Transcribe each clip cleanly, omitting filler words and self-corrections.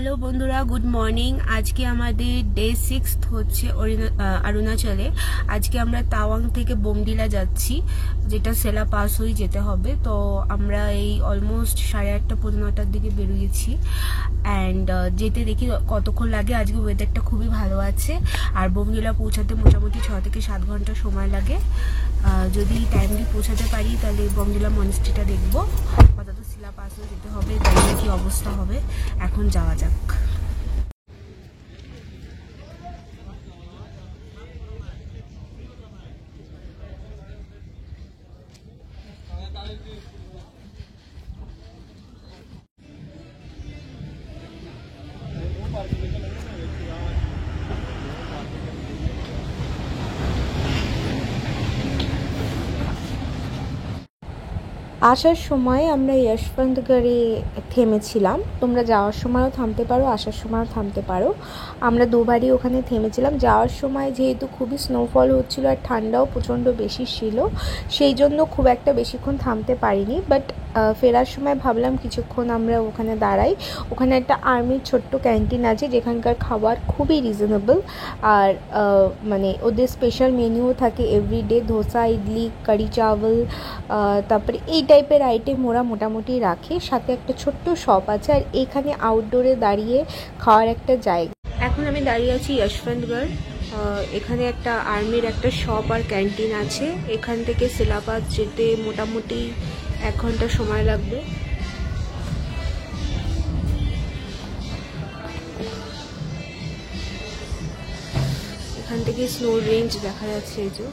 Hello বন্ধুরা, good morning. আজকে আমাদের ডে 6 হচ্ছে অরুণাচলে। আজকে আমরা তাওয়াং থেকে বোমডিলা যাচ্ছি, যেটা সেলা পাস হয়ে যেতে হবে। তো আমরা এই অলমোস্ট 8:30 পৌনে 9টার দিকে বেরিয়েছি অ্যান্ড যেতে দেখি কতক্ষণ লাগে। আজকে ওয়েদারটা খুবই ভালো আছে আর বোমডিলা পৌঁছাতে মোটামুটি 6 থেকে 7 ঘন্টা সময় লাগে। যদি টাইমলি পৌঁছাতে পারি তাহলে বোমডিলা মনেস্ট্রিটা দেখবো। আপাতত সেলা পাস হয়ে যেতে হবে, গাড়ির কি অবস্থা হবে। এখন যাওয়া যাক। আসার সময় আমরা যশবন্তগড়ে থেমেছিলাম। তোমরা যাওয়ার সময়ও থামতে পারো, আসার সময়ও থামতে পারো। আমরা দুবারই ওখানে থেমেছিলাম। যাওয়ার সময় যেহেতু খুবই স্নোফল হচ্ছিল আর ঠান্ডাও প্রচণ্ড বেশি ছিল, সেই জন্য খুব একটা বেশিক্ষণ থামতে পারিনি। বাট ফেরার সময় ভাবলাম কিছুক্ষণ আমরা ওখানে দাঁড়াই। ওখানে একটা আর্মির ছোট্ট ক্যান্টিন আছে যেখানকার খাবার খুবই রিজনেবল আর মানে ওদের স্পেশাল মেনুও থাকে এভরিডে, ধোসা, ইডলি, কারি চাওয়াল, তারপরে এই টাইপের আইটেম ওরা মোটামুটি রাখে। সাথে একটা ছোট্ট শপ আছে আর এখানে আউটডোরে দাঁড়িয়ে খাওয়ার একটা জায়গা। এখন আমি দাঁড়িয়ে আছি যশবন্তগড়। এখানে একটা আর্মির একটা শপ আর ক্যান্টিন আছে। এখান থেকে সেলা পাস যেতে মোটামুটি 1 ঘন্টা সময় লাগবে। এখান থেকে স্নো রেঞ্জ দেখা যাচ্ছে। এই যে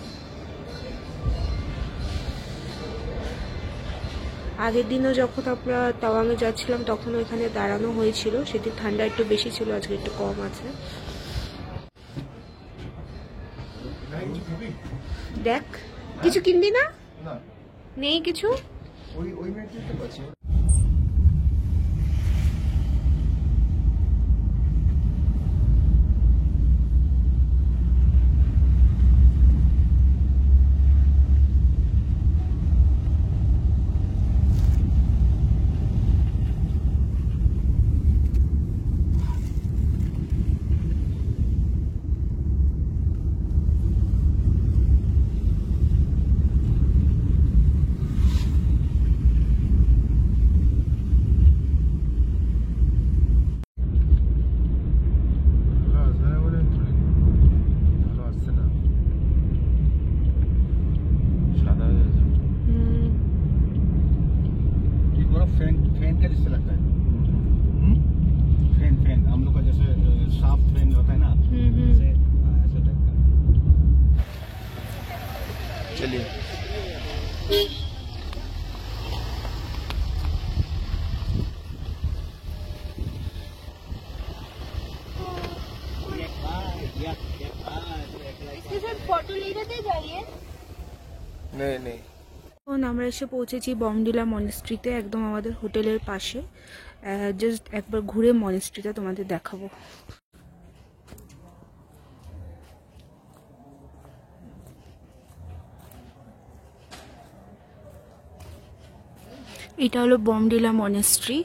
আগের দিনও যখন আমরা তাওয়াংয়ে যাচ্ছিলাম তখন এখানে দাঁড়ানো হয়েছিল। সেদিন ঠান্ডা একটু বেশি ছিল, আজকে একটু কম আছে। দেখ, কিছু কিনবি না? নেই কিছু। फैन का जिससे लगता है फैन हम लोग का जैसे साफ फैन होता है ना, ऐसे ऐसे टाइप का। चलिए फोटो ले लेते जाइए। नहीं नहीं। এখন আমরা এসে পৌঁছেছি বোমডিলা মনেস্ট্রিতে, একদম আমাদের হোটেলের পাশে। জাস্ট একবার ঘুরে মনেস্ট্রিটা তোমাদের দেখাবো। এটা হলো বোমডিলা মনেস্ট্রি।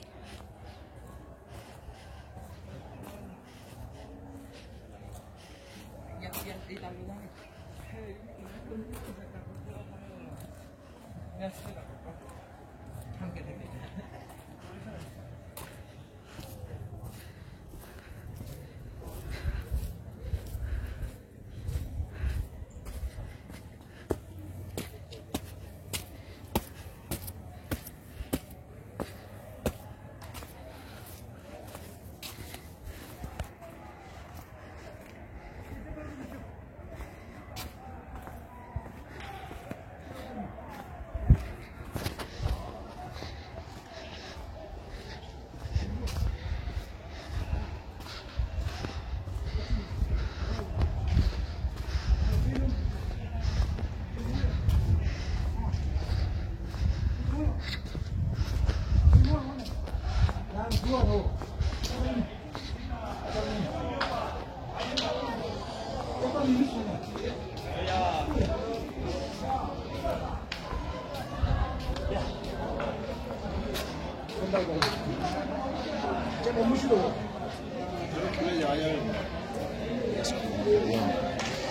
너무 싫어.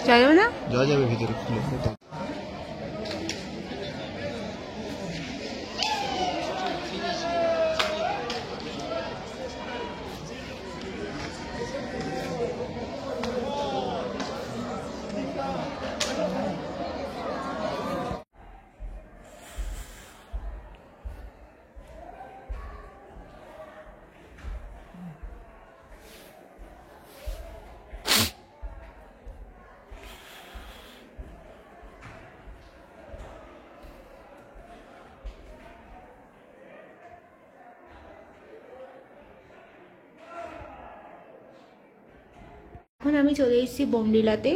যাও না? যাওয়া যাবে ভিতরে খুলে। এখন আমি চলে এসেছি বোমডিলাতে।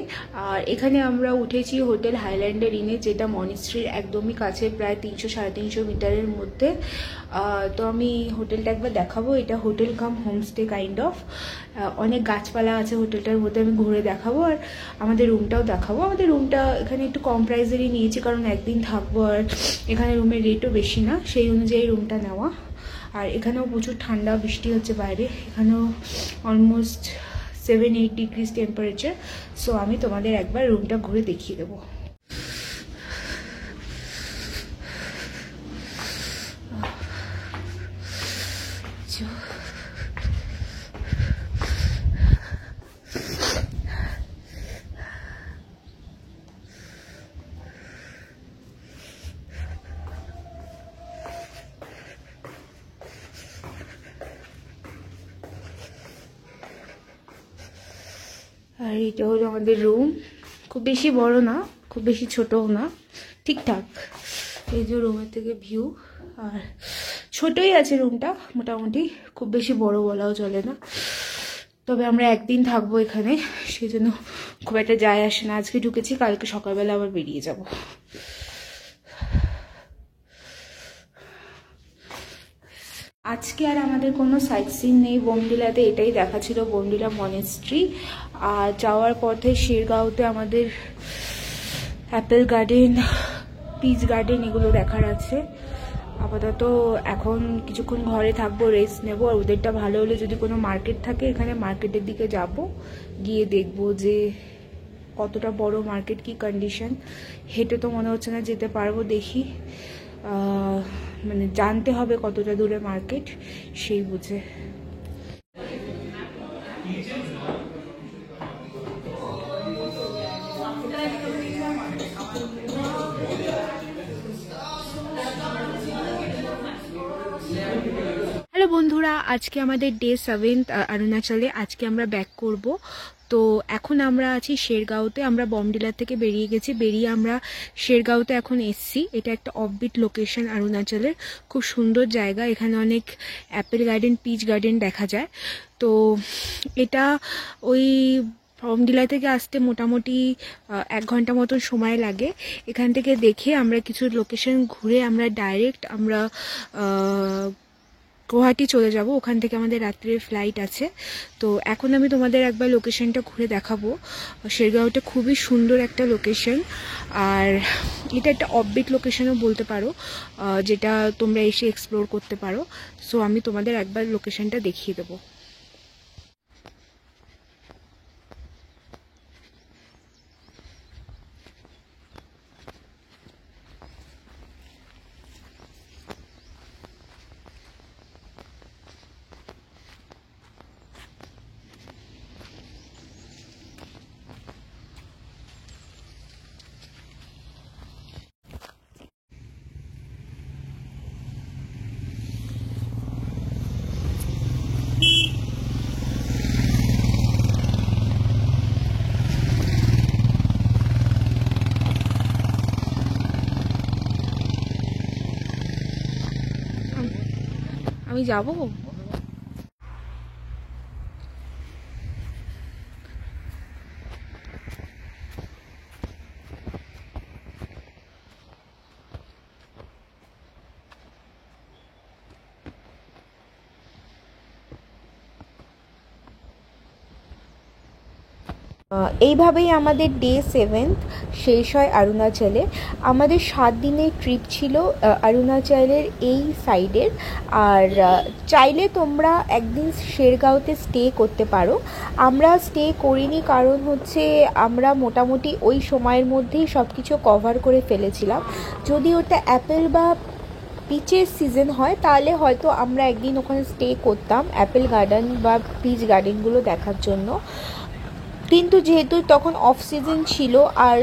আর এখানে আমরা উঠেছি হোটেল হাইল্যান্ডার ইনে, যেটা মনিস্ট্রির একদমই কাছে, প্রায় 300-350 মিটারের মধ্যে। তো আমি হোটেলটা একবার দেখাবো। এটা hotel come homestay kind of. অনেক গাছপালা আছে হোটেলটার মধ্যে, আমি ঘুরে দেখাবো। আর আমাদের রুমটাও দেখাবো। আমাদের রুমটা এখানে একটু কম প্রাইসেরই নিয়েছি, কারণ একদিন থাকবো আর এখানে রুমের রেটও বেশি না, সেই অনুযায়ী রুমটা নেওয়া। আর এখানেও প্রচুর ঠান্ডা, বৃষ্টি হচ্ছে বাইরে। এখানেও অলমোস্ট 7-8 ডিগ্রিজ টেম্পারেচার। সো আমি তোমাদের একবার রুমটা ঘুরে দেখিয়ে দেবো। আর এটা হলো আমাদের রুম। খুব বেশি বড় না, খুব বেশি ছোটও না, ঠিকঠাক। এই যে রুমের থেকে ভিউ। আর ছোটই আছে রুমটা মোটামুটি, খুব বেশি বড় বলাও চলে না। তবে আমরা একদিন থাকবো এখানে, সেই জন্য খুব একটা যায় আসে না। আজকে ঢুকেছি, কালকে সকালবেলা আবার বেরিয়ে যাব। আজকে আর আমাদের কোনো সাইট সিন নেই বোমডিলাতে, এটাই দেখা ছিল বোমডিলা মনেস্ট্রি। আর যাওয়ার পথে শেরগাঁওতে আমাদের অ্যাপেল গার্ডেন, পিচ গার্ডেন এগুলো দেখার আছে। আপাতত এখন কিছুক্ষণ ঘরে থাকবো, রেস্ট নেবো। আর ওদেরটা ভালো হলে যদি কোনো মার্কেট থাকে এখানে, মার্কেটের দিকে যাব, গিয়ে দেখবো যে কতটা বড় মার্কেট, কি কন্ডিশন। হেঁটে তো মনে হচ্ছে না যেতে পারবো, দেখি। মানে জানতে হবে কতটা দূরে মার্কেট, সেই বুঝে। হ্যালো বন্ধুরা, আজকে আমাদের ডে 7 অরুণাচলে। আজকে আমরা ব্যাক করব। তো এখন আমরা আছি শেরগাঁওতে। আমরা বমডিলা থেকে বেরিয়ে গেছি, বেরিয়ে আমরা শেরগাঁওতে এখন এসছি। এটা একটা অফবিট লোকেশন অরুণাচলের, খুব সুন্দর জায়গা। এখানে অনেক অ্যাপেল গার্ডেন, পিচ গার্ডেন দেখা যায়। তো এটা ওই বমডিলা থেকে আসতে মোটামুটি 1 ঘন্টা মতন সময় লাগে। এখান থেকে দেখে আমরা কিছু লোকেশন ঘুরে আমরা ডাইরেক্ট আমরা গুয়াহাটি চলে যাব। ওখান থেকে আমাদের রাত্রের ফ্লাইট আছে। তো এখন আমি তোমাদের একবার লোকেশনটা ঘুরে দেখাবো। শেরগাঁওটা খুবই সুন্দর একটা লোকেশন। আর এটা একটা অফবিট লোকেশনও বলতে পারো, যেটা তোমরা এসে এক্সপ্লোর করতে পারো। সো আমি তোমাদের একবার লোকেশনটা দেখিয়ে দেবো। আমি যাব। এইভাবেই আমাদের ডে 7 শেষ হয় অরুণাচলে। আমাদের 7 দিনের ট্রিপ ছিল অরুণাচলের এই সাইডের। আর চাইলে তোমরা একদিন শেরগাঁওতে স্টে করতে পারো। আমরা স্টে করিনি, কারণ হচ্ছে আমরা মোটামুটি ওই সময়ের মধ্যেই সব কিছু কভার করে ফেলেছিলাম। যদি ওটা অ্যাপেল বা পিচের সিজন হয় তাহলে হয়তো আমরা একদিন ওখানে স্টে করতাম অ্যাপেল গার্ডেন বা পিচ গার্ডেনগুলো দেখার জন্য, কিন্তু যেহেতু তখন অফ সিজন ছিল আর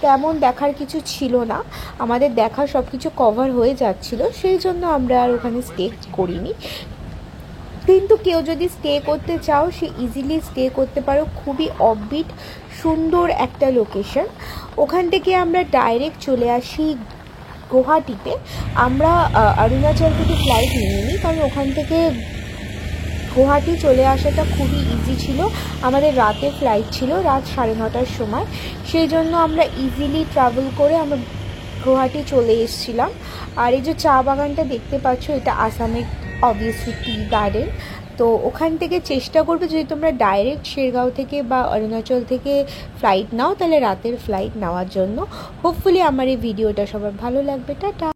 তেমন দেখার কিছু ছিল না, আমাদের দেখার সব কিছু কভার হয়ে যাচ্ছিল, সেই জন্য আমরা আর ওখানে স্টে করিনি। কিন্তু কেউ যদি স্টে করতে চাও সে ইজিলি স্টে করতে পারো। খুবই অফবিট সুন্দর একটা লোকেশন। ওখান থেকে আমরা ডাইরেক্ট চলে আসি গুয়াহাটিতে। আমরা অরুণাচল থেকে ফ্লাইট নিইনি, কারণ ওখান থেকে গুয়াহাটি চলে আসাটা খুবই ইজি ছিল। আমাদের রাতে ফ্লাইট ছিল, রাত 9:30টার সময়, সেই জন্য আমরা ইজিলি ট্রাভেল করে আমরা গুয়াহাটি চলে এসেছিলাম। আর এই যে চা বাগানটা দেখতে পাচ্ছ, এটা আসামের অবভিয়াসলি টি গার্ডেন। তো ওখান থেকে চেষ্টা করবে যদি তোমরা ডাইরেক্ট শেরগাঁও থেকে বা অরুণাচল থেকে ফ্লাইট নাও, তাহলে রাতের ফ্লাইট নেওয়ার জন্য। হোপফুলি আমার এই ভিডিওটা সবার ভালো লাগবে। টাটা।